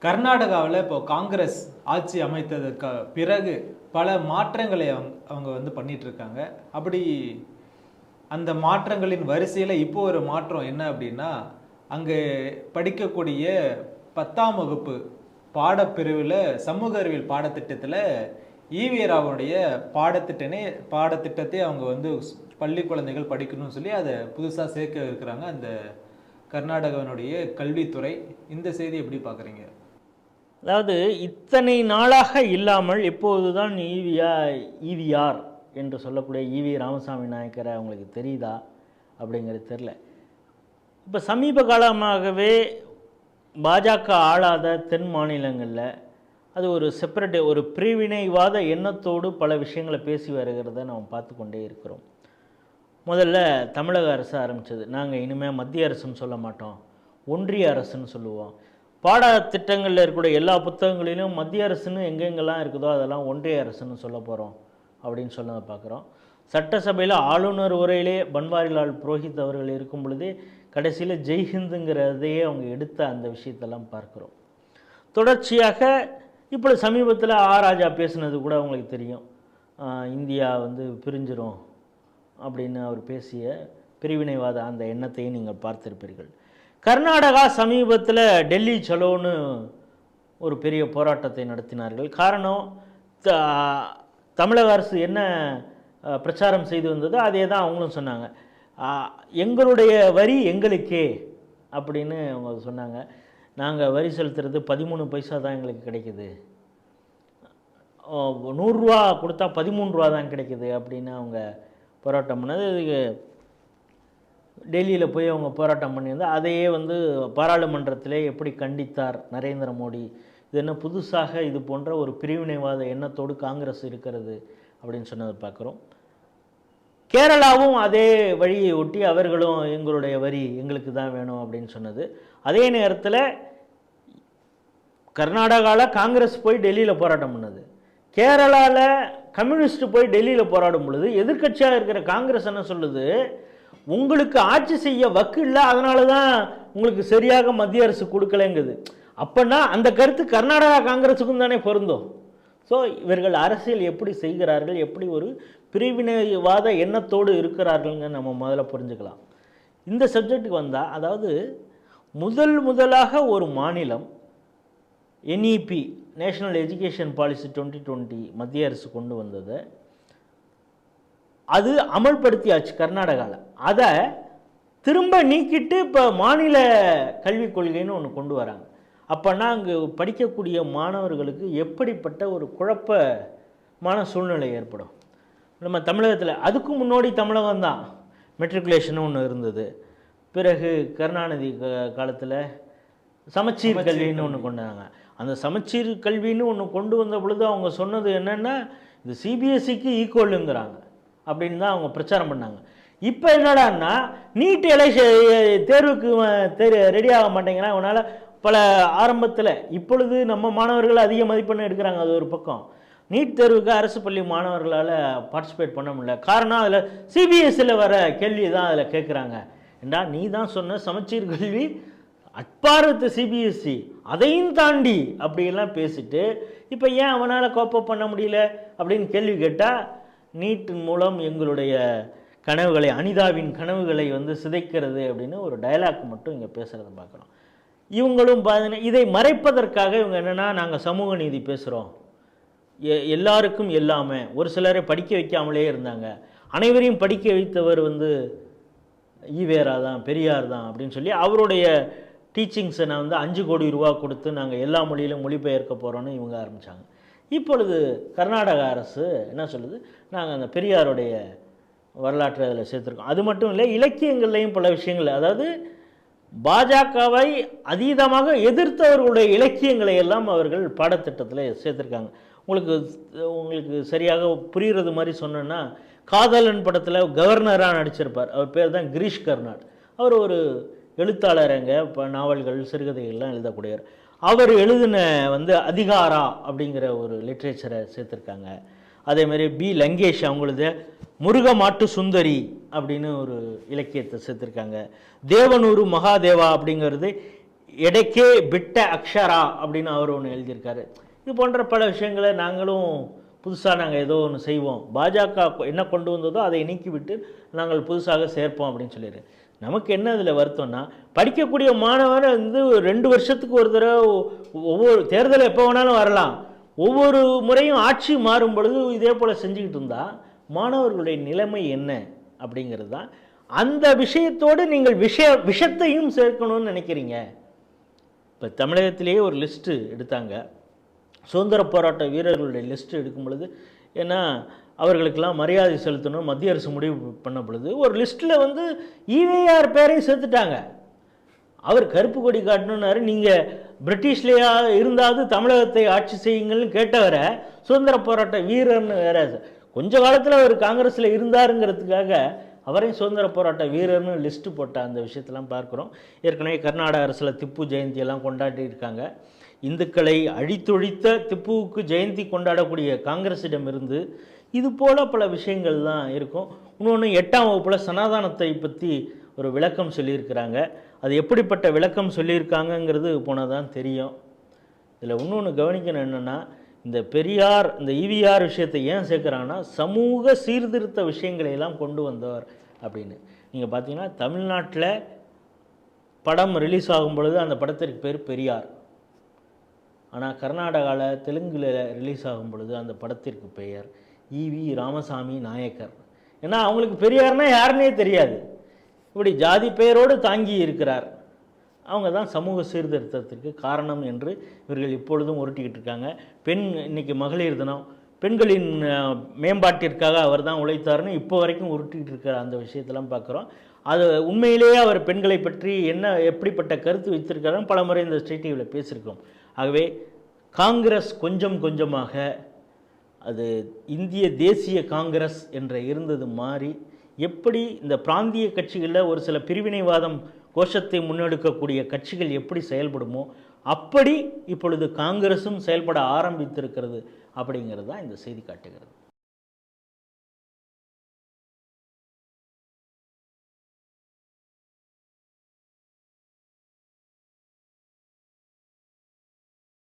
கர்நாடகாவில் இப்போ காங்கிரஸ் ஆட்சி அமைத்ததுக்கு பிறகு பல மாற்றங்களை அவங்க வந்து பண்ணிட்டு இருக்காங்க. அப்படி அந்த மாற்றங்களின் வரிசையில் இப்போ ஒரு மாற்றம் என்ன அப்படின்னா, அங்கே படிக்கக்கூடிய 10ஆம் வகுப்பு பாடப்பிரிவில் சமூக அறிவியல் பாடத்திட்டத்தில் ஈவி ராவனுடைய பாடத்திட்டத்தை அவங்க வந்து பள்ளி குழந்தைகள் படிக்கணும்னு சொல்லி அதை புதுசாக சேர்க்க இருக்கிறாங்க அந்த கர்நாடகாவினுடைய கல்வித்துறை. இந்த செய்தி எப்படி பார்க்குறீங்க? அதாவது இத்தனை நாளாக இல்லாமல் இப்போதுதான் ஈவிஆர் என்று சொல்லக்கூடிய ஈவி ராமசாமி நாயக்கரை அவங்களுக்கு தெரியுதா அப்படிங்கிறது தெரில. இப்போ சமீப காலமாகவே பாஜக ஆளாத தென் மாநிலங்களில் அது ஒரு செப்பரேட் ஒரு பிரிவினைவாத எண்ணத்தோடு பல விஷயங்களை பேசி வருகிறத நம்ம பார்த்து கொண்டே இருக்கிறோம். முதல்ல தமிழக அரசு ஆரம்பித்தது, நாங்கள் இனிமேல் மத்திய அரசுன்னு சொல்ல மாட்டோம், ஒன்றிய அரசுன்னு சொல்லுவோம். பாடத்திட்டங்களில் இருக்கக்கூடிய எல்லா புத்தகங்களிலும் மத்திய அரசுன்னு எங்கெங்கெல்லாம் இருக்குதோ அதெல்லாம் ஒன்றிய அரசுன்னு சொல்ல போகிறோம் அப்படின்னு சொன்னதை பார்க்குறோம். சட்டசபையில் ஆளுநர் உரையிலே பன்வாரிலால் புரோஹித் அவர்கள் இருக்கும் பொழுதே கடைசியில் ஜெய்ஹிந்துங்கிறதையே அவங்க எடுத்த அந்த விஷயத்தெல்லாம் பார்க்குறோம். தொடர்ச்சியாக இப்போ சமீபத்தில் ராஜா பேசுனது கூட அவங்களுக்கு தெரியும், இந்தியா வந்து பிரிஞ்சிரும் அப்படின்னு அவர் பேசிய பிரிவினைவாத அந்த எண்ணத்தையும் நீங்கள் பார்த்திருப்பீர்கள். கர்நாடகா சமீபத்தில் டெல்லி சலோன்னு ஒரு பெரிய போராட்டத்தை நடத்தினார்கள். காரணம், தமிழக அரசு என்ன பிரச்சாரம் செய்து வந்ததோ அதே தான் அவங்களும் சொன்னாங்க. எங்களுடைய வரி எங்களுக்கே அப்படின்னு அவங்க சொன்னாங்க. நாங்கள் வரி செலுத்துறது 13 பைசா தான் எங்களுக்கு கிடைக்குது, 100 ரூபா கொடுத்தா 13 ரூபா தான் கிடைக்குது அப்படின்னு அவங்க போராட்டம் பண்ணது. இதுக்கு டெல்லியில் போய் அவங்க போராட்டம் பண்ணியிருந்தால் அதையே வந்து பாராளுமன்றத்திலே எப்படி கண்டித்தார் நரேந்திர மோடி. இது என்ன புதுசாக இது போன்ற ஒரு பிரிவினைவாத எண்ணத்தோடு காங்கிரஸ் இருக்கிறது அப்படின்னு சொன்னதை பார்க்குறோம். கேரளாவும் அதே வழியை ஒட்டி அவர்களும் எங்களுடைய வரி எங்களுக்கு தான் வேணும் அப்படின்னு சொன்னது. அதே நேரத்தில் கர்நாடகாவில் காங்கிரஸ் போய் டெல்லியில் போராட்டம் பண்ணது, கேரளாவில் கம்யூனிஸ்ட் போய் டெல்லியில் போராடும் பொழுது எதிர்க்கட்சியாக இருக்கிற காங்கிரஸ் என்ன சொல்லுது, உங்களுக்கு ஆட்சி செய்ய வக்கு இல்லை, அதனால தான் உங்களுக்கு சரியாக மத்திய அரசு கொடுக்கலைங்குது. அப்போனா அந்த கருத்து கர்நாடகா காங்கிரஸுக்கும் தானே பொருந்தும். ஸோ இவர்கள் அரசியல் எப்படி செய்கிறார்கள், எப்படி ஒரு பிரிவினைவாத எண்ணத்தோடு இருக்கிறார்கள்ங்க நம்ம முதல்ல புரிஞ்சுக்கலாம். இந்த சப்ஜெக்டுக்கு வந்தால், அதாவது முதலாக ஒரு மாநிலம் என்இபி நேஷனல் எஜுகேஷன் பாலிசி 2020 மத்திய அரசு கொண்டு வந்தது, அது அமல்படுத்தியாச்சு கர்நாடகாவில். அதை திரும்ப நீக்கிட்டு இப்போ மாநில கல்விக் கொள்கைன்னு ஒன்று கொண்டு வராங்க. அப்போனா அங்கே படிக்கக்கூடிய மாணவர்களுக்கு எப்படிப்பட்ட ஒரு குழப்பமான சூழ்நிலை ஏற்படும். நம்ம தமிழகத்தில் அதுக்கு முன்னாடி தமிழகம் தான் மெட்ரிகுலேஷன் ஒன்று இருந்தது. பிறகு கருணாநிதி காலத்தில் சமச்சீர் கல்வின்னு ஒன்று கொண்டாங்க. அந்த சமச்சீர் கல்வின்னு ஒன்று கொண்டு வந்த பொழுது அவங்க சொன்னது என்னென்னா, இது சிபிஎஸ்சிக்கு ஈக்குவலுங்கிறாங்க அப்படின்னு தான் அவங்க பிரச்சாரம் பண்ணாங்க. இப்போ என்னடான்னா, நீட் தேர்வுக்கு ரெடி ஆக மாட்டேங்கிறாங்க. அவனால் பல ஆரம்பத்தில் இப்பொழுது நம்ம மாணவர்கள் அதிக மதிப்பெண்ணு எடுக்கிறாங்க, அது ஒரு பக்கம். நீட் தேர்வுக்கு அரசு பள்ளி மாணவர்களால் பார்ட்டிசிபேட் பண்ண முடியல. காரணம், அதில் சிபிஎஸ்சியில் வர கேள்வி தான் அதில் கேட்குறாங்க. ஏண்டா, நீ தான் சொன்ன சமச்சீர் கல்வி அட்பாரத்து சிபிஎஸ்சி, அதையும் தாண்டி அப்படியெல்லாம் பேசிட்டு இப்போ ஏன் அவனால் கோப்பப் பண்ண முடியல அப்படின்னு கேள்வி கேட்டால், நீட்டின் மூலம் எங்களுடைய கனவுகளை, அனிதாவின் கனவுகளை வந்து சிதைக்கிறது அப்படின்னு ஒரு டயலாக் மட்டும் இங்கே பேசுகிறத பார்க்குறோம். இவங்களும் இதை மறைப்பதற்காக இவங்க என்னென்னா, நாங்கள் சமூக நீதி பேசுகிறோம், எல்லாருக்கும் எல்லாமே, ஒரு சிலரை படிக்க வைக்காமலே இருந்தாங்க, அனைவரையும் படிக்க வைத்தவர் வந்து ஈவேரா தான், பெரியார் தான் அப்படின்னு சொல்லி அவருடைய டீச்சிங்ஸை நான் வந்து 5 கோடி ரூபா கொடுத்து நாங்கள் எல்லா மொழியிலும் மொழிபெயர்க்க போகிறோன்னு இவங்க ஆரம்பித்தாங்க. இப்பொழுது கர்நாடக அரசு என்ன சொல்லுது, நாங்கள் அந்த பெரியாருடைய வரலாற்றை அதில் சேர்த்துருக்கோம். அது மட்டும் இல்லை, இலக்கியங்கள்லையும் பல விஷயங்கள், அதாவது பாஜகவை அதீதமாக எதிர்த்தவர்களுடைய இலக்கியங்களை எல்லாம் அவர்கள் பாடத்திட்டத்தில் சேர்த்துருக்காங்க. உங்களுக்கு சரியாக புரிகிறது மாதிரி சொன்னேன்னா, காதலன் படத்தில் கவர்னராக நடிச்சிருப்பார், அவர் பேர் தான் கிரீஷ் கர்னாட். அவர் ஒரு எழுத்தாளருங்க, இப்போ நாவல்கள் சிறுகதைகள்லாம் எழுதக்கூடியவர். அவர் எழுதின வந்து அதிகாரா அப்படிங்கிற ஒரு லிட்ரேச்சரை சேர்த்துருக்காங்க. அதேமாதிரி பி லங்கேஷ் அவங்களது முருக மாட்டு சுந்தரி அப்படின்னு ஒரு இலக்கியத்தை சேர்த்துருக்காங்க. தேவனூர் மகாதேவா அப்படிங்கிறது எடைக்கே பிட்ட அக்ஷரா அப்படின்னு அவர் ஒன்று எழுதியிருக்காரு. இது போன்ற பல விஷயங்களை நாங்களும் புதுசாக நாங்கள் ஏதோ ஒன்று செய்வோம், பாஜக என்ன கொண்டு வந்ததோ அதை நீக்கிவிட்டு நாங்கள் புதுசாக சேர்ப்போம் அப்படின்னு சொல்லிடுறேன். நமக்கு என்ன இதில் வருத்தம்னா, படிக்கக்கூடிய மாணவர் வந்து 2 வருஷத்துக்கு ஒரு தடவை ஒவ்வொரு தேர்தல் எப்போ வேணாலும் வரலாம், ஒவ்வொரு முறையும் ஆட்சி மாறும் பொழுது இதே போல் செஞ்சுக்கிட்டு இருந்தால் மாணவர்களுடைய நிலைமை என்ன அப்படிங்கிறது தான். அந்த விஷயத்தோடு நீங்கள் விஷத்தையும் சேர்க்கணும்னு நினைக்கிறீங்க. இப்போ தமிழகத்திலேயே ஒரு லிஸ்ட்டு எடுத்தாங்க, சுதந்திர போராட்ட வீரர்களுடைய லிஸ்ட்டு எடுக்கும் பொழுது, ஏன்னா அவர்களுக்கெல்லாம் மரியாதை செலுத்தணும் மத்திய அரசு முடிவு பண்ண பொழுது ஒரு லிஸ்ட்டில் வந்து ஈவேஆர் பேரையும் சேர்த்துட்டாங்க. அவர் கருப்பு கொடி காட்டணுன்னாரு, நீங்கள் பிரிட்டிஷ்லேயா இருந்தாவது தமிழகத்தை ஆட்சி செய்யுங்கள்னு கேட்டவரை சுதந்திர போராட்ட வீரர்னு வேற. கொஞ்ச காலத்தில் அவர் காங்கிரஸில் இருந்தாருங்கிறதுக்காக அவரையும் சுதந்திர போராட்ட வீரர்னு லிஸ்ட்டு போட்ட அந்த விஷயத்தெல்லாம் பார்க்குறோம். ஏற்கனவே கர்நாடக அரசில் திப்பு ஜெயந்தியெல்லாம் கொண்டாடி இருக்காங்க. இந்துக்களை அழித்தொழித்த திப்புவுக்கு ஜெயந்தி கொண்டாடக்கூடிய காங்கிரஸிடம் இருந்து இது போல் பல விஷயங்கள் தான் இருக்கும். இன்னொன்று 8ஆம் வகுப்பில் சனாதானத்தை பற்றி ஒரு விளக்கம் சொல்லியிருக்கிறாங்க. அது எப்படிப்பட்ட விளக்கம் சொல்லியிருக்காங்கங்கிறது போனதான் தெரியும். இதில் இன்னொன்று கவனிக்கணும் என்னென்னா, இந்த பெரியார் இந்த ஈவிஆர் விஷயத்தை ஏன் சேர்க்குறாங்கன்னா, சமூக சீர்திருத்த விஷயங்களை எல்லாம் கொண்டு வந்தவர் அப்படின்னு. நீங்கள் பார்த்தீங்கன்னா தமிழ்நாட்டில் படம் ரிலீஸ் ஆகும் பொழுது அந்த படத்திற்கு பேர் பெரியார். ஆனால் கர்நாடகாவில் தெலுங்கில் ரிலீஸ் ஆகும் பொழுது அந்த படத்திற்கு பெயர் ஈவி ராமசாமி நாயக்கர். ஏன்னா அவங்களுக்கு பெரியார்னா யாருன்னே தெரியாது. இப்படி ஜாதி பெயரோடு தாங்கி இருக்கிறார். அவங்க தான் சமூக சீர்திருத்தத்திற்கு காரணம் என்று இவர்கள் இப்பொழுதும் உருட்டிக்கிட்டு இருக்காங்க. இன்னைக்கு மகளிர் தினம், பெண்களின் மேம்பாட்டிற்காக அவர் தான் உழைத்தார்னு இப்போ வரைக்கும் உருட்டிக்கிட்டு இருக்கிற அந்த விஷயத்தெல்லாம் பார்க்குறோம். அது உண்மையிலேயே அவர் பெண்களை பற்றி எப்படிப்பட்ட கருத்து வைத்திருக்காருன்னு பல முறை இந்த ஸ்டேட் டிவியில் பேசியிருக்கோம். ஆகவே காங்கிரஸ் கொஞ்சம் கொஞ்சமாக அது இந்திய தேசிய காங்கிரஸ் என்ற இருந்தது மாறி, எப்படி இந்த பிராந்திய கட்சிகளில் ஒரு சில பிரிவினைவாதம் கோஷத்தை முன்னெடுக்கக்கூடிய கட்சிகள் எப்படி செயல்படுமோ அப்படி இப்பொழுது காங்கிரஸும் செயல்பட ஆரம்பித்திருக்கிறது அப்படிங்கிறது தான் இந்த செய்தி காட்டுகிறது.